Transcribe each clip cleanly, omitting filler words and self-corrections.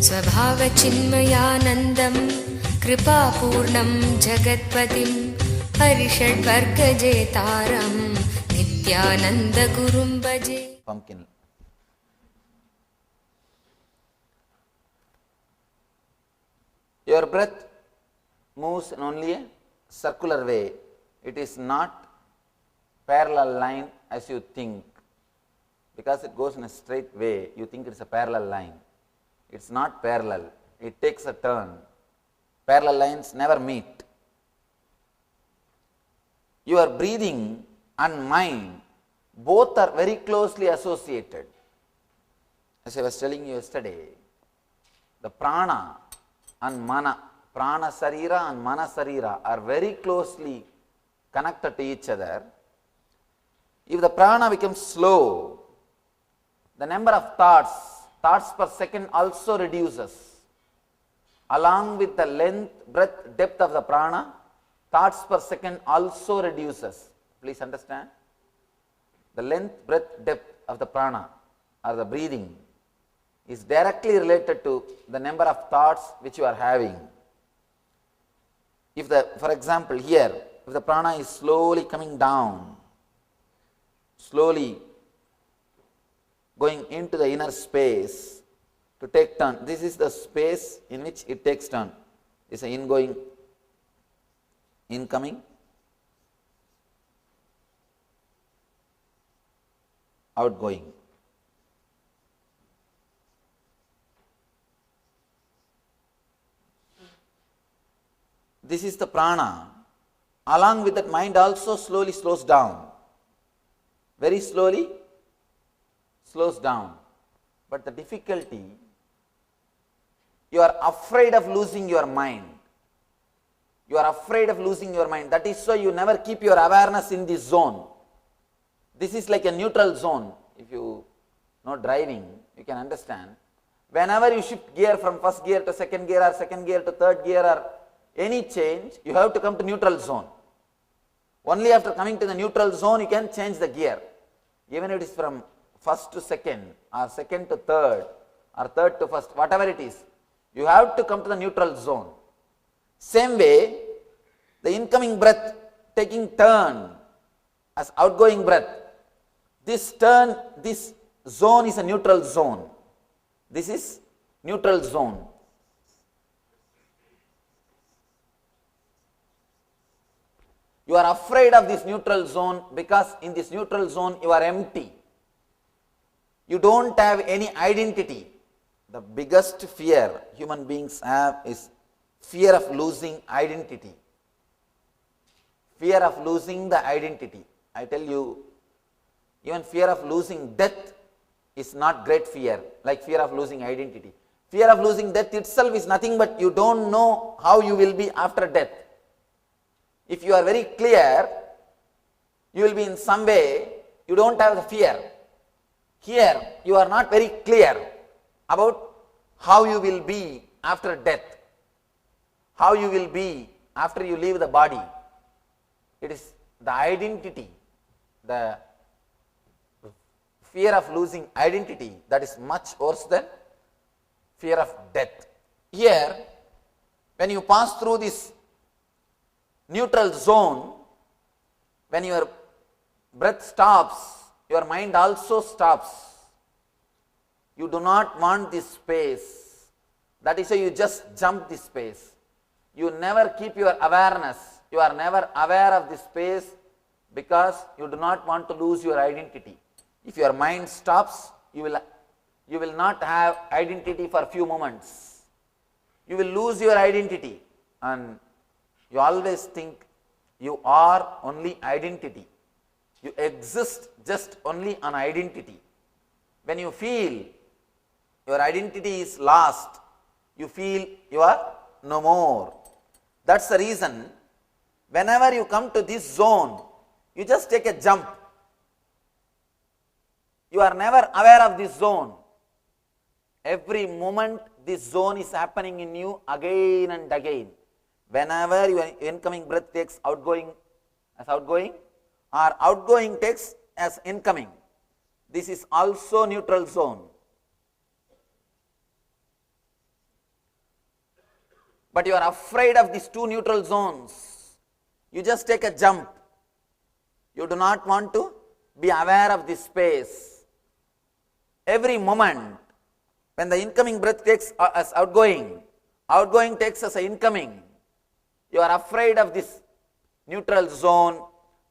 स्वभावचिन्मयानन्दं कृपापूर्णं जगत्पतिं हरिषड्वर्गजेतारं नित्यानन्दगुरुं भजे. Pumpkin. Your breath moves in only a circular way. It is not parallel line as you think. Because it goes in a straight way, you think it's a parallel line. It's not parallel. It takes a turn. Parallel lines never meet. Your breathing and mind both are very closely associated. As I was telling you yesterday, the prana and mana, prana sarira and mana sarira are very closely connected to each other. If the prana becomes slow, the number of thoughts per second also reduces. Along with the length, breadth, depth of the prana, thoughts per second also reduces. Please understand. The length, breadth, depth of the prana or the breathing is directly related to the number of thoughts which you are having. If for example here, if the prana is slowly coming down, slowly going into the inner space to take turn, this is the space in which it takes turn. It's an ingoing, incoming, outgoing. This is the prana. Along with that, mind also slowly slows down. Very slowly slows down. But the difficulty, you are afraid of losing your mind. You are afraid of losing your mind. That is why you never keep your awareness in this zone. This is like a neutral zone. If you know driving, you can understand. Whenever you shift gear from first gear to second gear or second gear to third gear or any change, you have to come to neutral zone. Only after coming to the neutral zone, you can change the gear. Even if it is from first to second or second to third or third to first, whatever it is, you have to come to the neutral zone. Same way, the incoming breath taking turn as outgoing breath, this zone is a neutral zone. This is neutral zone. You are afraid of this neutral zone because in this neutral zone you are empty. You don't have any identity. The biggest fear human beings have is fear of losing identity. Fear of losing the identity. I tell you, even fear of losing death is not great fear, like fear of losing identity. Fear of losing death itself is nothing but you don't know how you will be after death. If you are very clear, you will be in some way, you don't have the fear. Here, you are not very clear about how you will be after death, how you will be after you leave the body. It is the identity, the fear of losing identity that is much worse than fear of death. Here, when you pass through this neutral zone, when your breath stops, your mind also stops. You do not want this space. That is why you just jump this space. You never keep your awareness. You are never aware of this space because you do not want to lose your identity. If your mind stops, you will not have identity for a few moments. You will lose your identity and you always think you are only identity. You exist just only on identity. When you feel your identity is lost, you feel you are no more. That's the reason whenever you come to this zone, you just take a jump. You are never aware of this zone. Every moment this zone is happening in you again and again. Whenever your incoming breath takes outgoing as outgoing or outgoing takes as incoming, this is also neutral zone. but you are afraid of these two neutral zones. You just take a jump. You do not want to be aware of this space. Every moment, when the incoming breath takes as outgoing, outgoing takes as incoming, you are afraid of this neutral zone,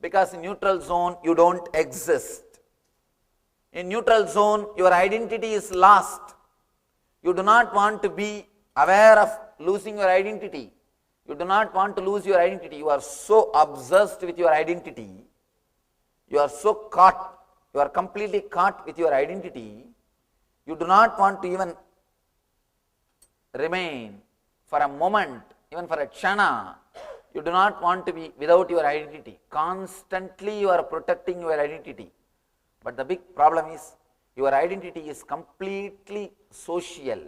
because in neutral zone you don't exist. In neutral zone, your identity is lost. You do not want to be aware of losing your identity. You do not want to lose your identity. You are so obsessed with your identity. You are so caught. You are completely caught with your identity. You do not want to even remain for a moment, even for a chana. You do not want to be without your identity. Constantly you are protecting your identity. But the big problem is, your identity is completely social.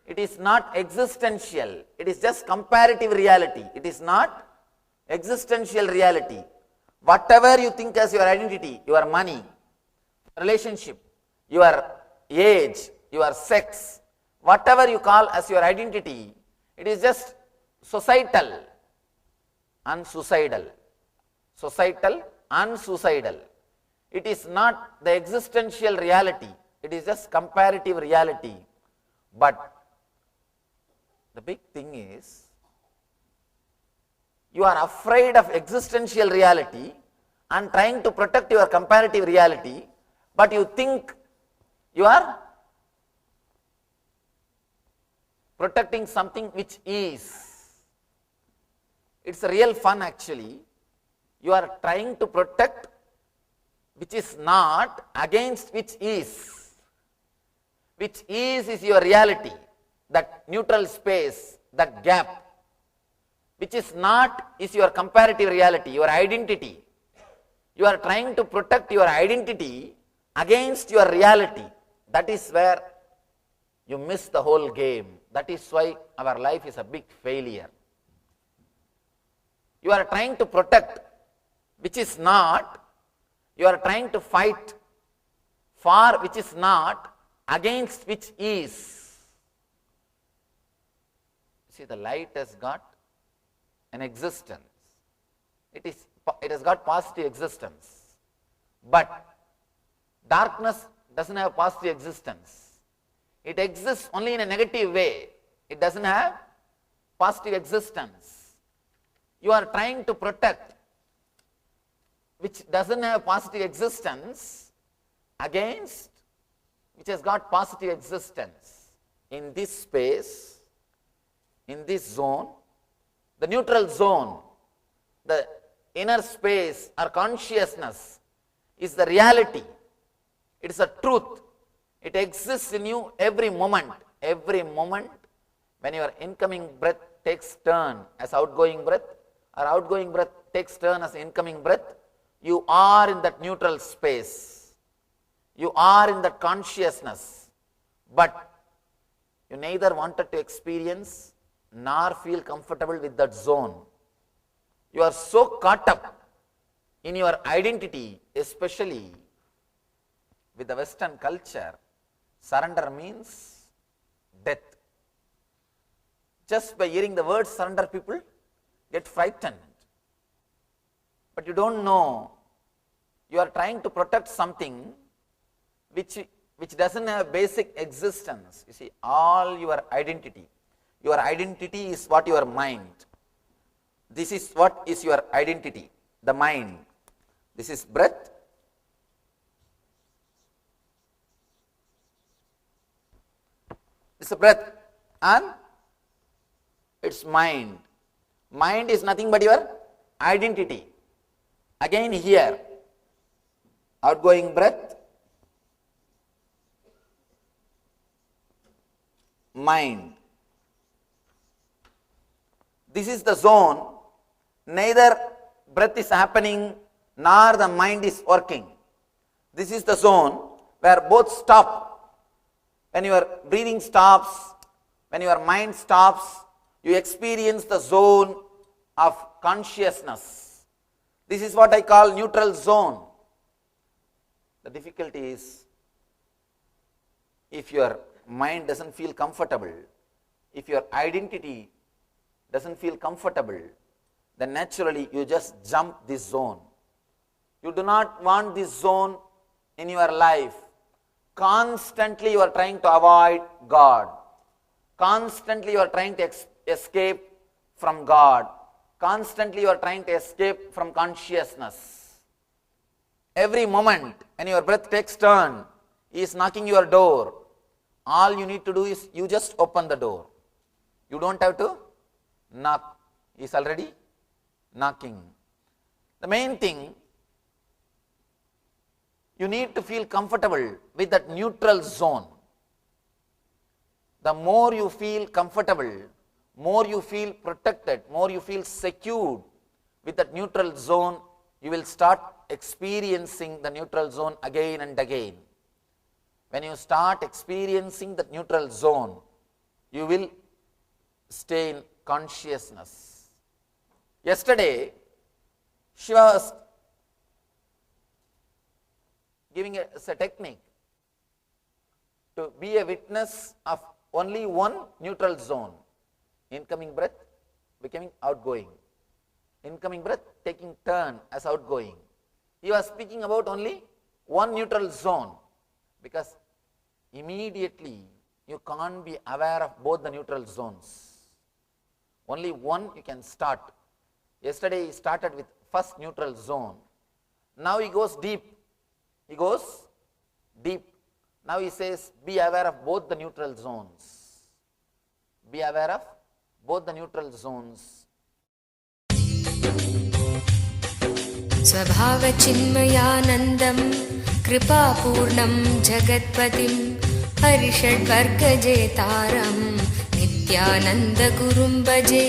It is not existential. It is just comparative reality. It is not existential reality. Whatever you think as your identity, your money, relationship, your age, your sex, whatever you call as your identity, it is just societal and suicidal. Societal and suicidal. It is not the existential reality. It is just comparative reality. But the big thing is, you are afraid of existential reality and trying to protect your comparative reality, but you think you are protecting something which is. It's a real fun actually. You are trying to protect which is not against which is. Which is your reality, that neutral space, that gap. Which is not is your comparative reality, your identity. You are trying to protect your identity against your reality. That is where you miss the whole game. That is why our life is a big failure. You are trying to protect which is not. You are trying to fight for which is not against which is. See, the light has got an existence. It has got positive existence. But darkness doesn't have positive existence. It exists only in a negative way. It doesn't have positive existence. You are trying to protect which doesn't have positive existence against which has got positive existence. In this space, in this zone, the neutral zone, the inner space or consciousness is the reality. It is a truth. It exists in you every moment. Every moment when your incoming breath takes turn as outgoing breath, or outgoing breath takes turn as incoming breath, you are in that neutral space. You are in that consciousness. But you neither wanted to experience nor feel comfortable with that zone. You are so caught up in your identity, especially with the Western culture. Surrender means death. Just by hearing the word surrender, people get frightened. But you don't know, you are trying to protect something which doesn't have basic existence. You see, all your identity is what your mind. This is what is your identity, the mind. This is breath. This is breath and it's mind. Mind is nothing but your identity. Again here, outgoing breath, mind. This is the zone, neither breath is happening nor the mind is working. This is the zone where both stop. When your breathing stops, when your mind stops, you experience the zone of consciousness. This is what I call neutral zone. The difficulty is, if your mind doesn't feel comfortable if your identity doesn't feel comfortable, then naturally you just jump this zone. You do not want this zone in your life. Constantly you are trying to avoid God. Constantly you are trying to escape from God. Constantly you are trying to escape from consciousness. Every moment when your breath takes turn, He is knocking your door. All you need to do is you just open the door. You don't have to knock. He is already knocking. The main thing, you need to feel comfortable with that neutral zone. The more you feel comfortable, more you feel protected, more you feel secured with that neutral zone, you will start experiencing the neutral zone again and again. When you start experiencing the neutral zone, you will stay in consciousness. Yesterday, Shiva was giving us a technique to be a witness of only one neutral zone. Incoming breath becoming outgoing. Incoming breath taking turn as outgoing. He was speaking about only one neutral zone, because immediately you can't be aware of both the neutral zones. Only one you can start. Yesterday he started with first neutral zone. Now he goes deep. He goes deep. Now he says, be aware of both the neutral zones. Be aware of both the neutral zones. स्वभावचिन्मयानन्दं कृपापूर्णं जगत्पतिं हरिषड्वर्गजेतारं नित्यानन्दगुरुं भजे।